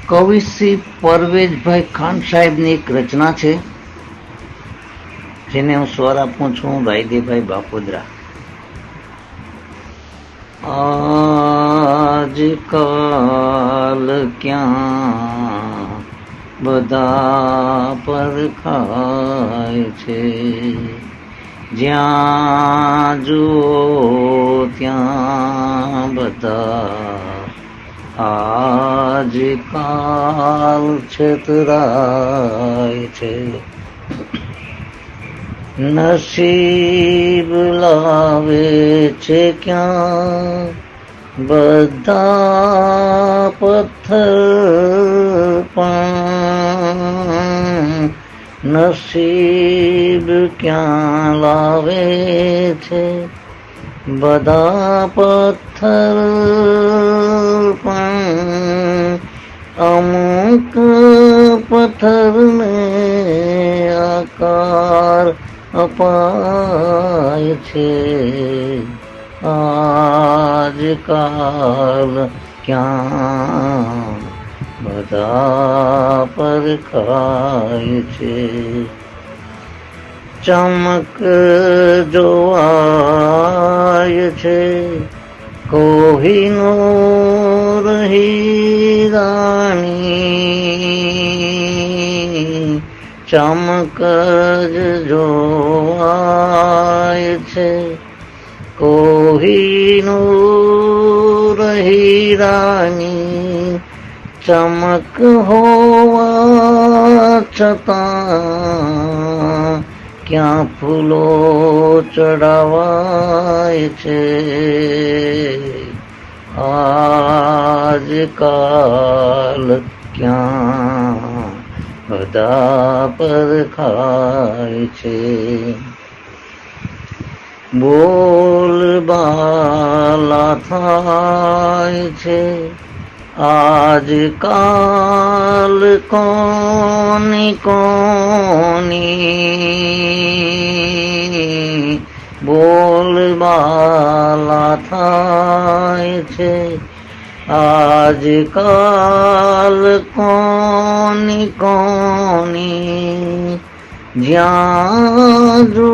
કવિ શ્રી પરવેજભાઈ ખાન સાહેબની એક રચના છે, જેને હું સ્વર આપું છું રાયદેભાઈ બાપુદ્રા. આજકાલ ક્યાં બધા પરખાય છે, જ્યાં જુઓ ત્યાં બધા આજકાલ છેતરાય છે. નસીબ લાવે છે ક્યાં બધા પથ્થર પણ, નસીબ ક્યાં લાવે છે બધા પથ્થર પણ, અમુક પથ્થરને આકાર અપાય છે. આજકાલ ક્યાં બધા પરખાય છે. ચમક જોવાય છે કોહિનૂર હીરાની, ચમક જોવાય છે કોહિનૂર હીરાની, ચમક હોવા છતાં ક્યાં ફૂલો ચડાવાય છે. આજકાલ ક્યાં બધા પરખાય છે. બોલબાલા થાય છે આજકાલ કોની કોની, બોલબાલા થાય છે આજકાલ કોની કોની, જ્યાં જો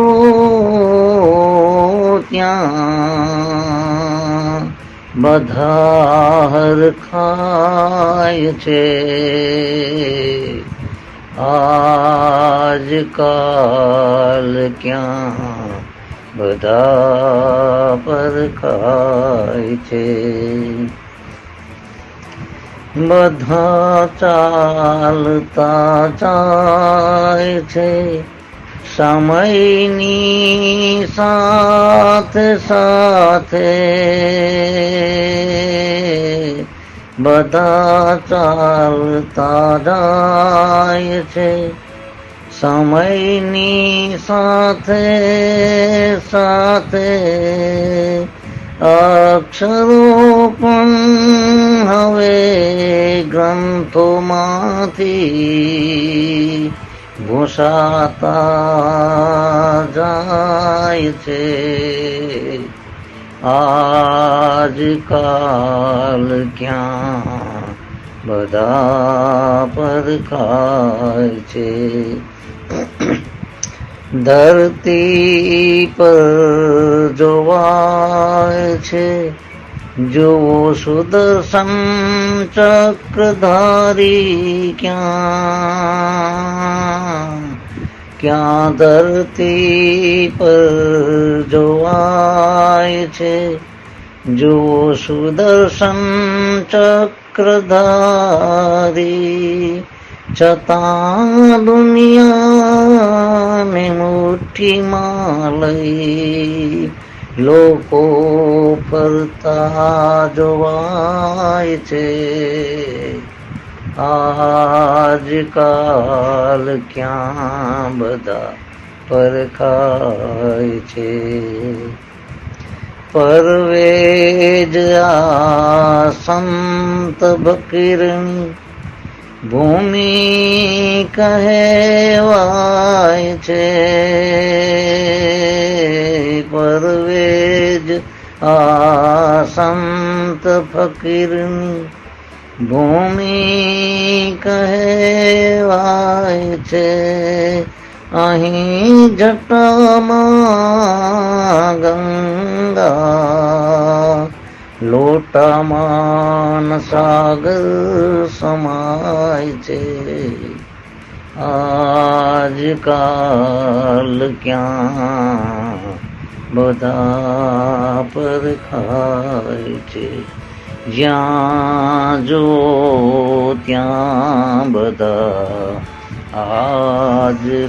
ત્યાં બધા હરખાય છે. આજકાલ ક્યાં બધા પરખાય છે. બધા ચાલતા જાય છે સમયની સાથે સાથે, બધા ચાલતા જાય છે સમયની સાથે સાથે, અક્ષરો પણ હવે ગ્રંથોમાંથી ભૂસાતા જાય છે. આજકાલ ક્યાં બધા પરખાય છે. ધરતી પર જોવાય છે જોવો સુદર્શન ચક્રધારી, ક્યાં ક્યાં ધરતી પર જોવાય છે જોવો સુદર્શન ચક્રધારી, છતાં દુનિયાને મુઠ્ઠીમાં લઈ લોકો ફરતા જોવાય છે. આજકાલ ક્યાં બધા પરખાય છે. પરવેજ આ સંત ફકીરની ભૂમિ કહેવાય છે. પરવેજ આ સંત ફકીરની ભૂમિ કહેવાય છે અહીં જટામાં ગંગા, લોટામાં સાગર સમાય છે. આજકાલ ક્યાં બધા પર ખાય છે, જ્યાં જો ત્યાં બધા આજકાલ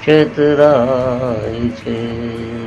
છેતરાય છે.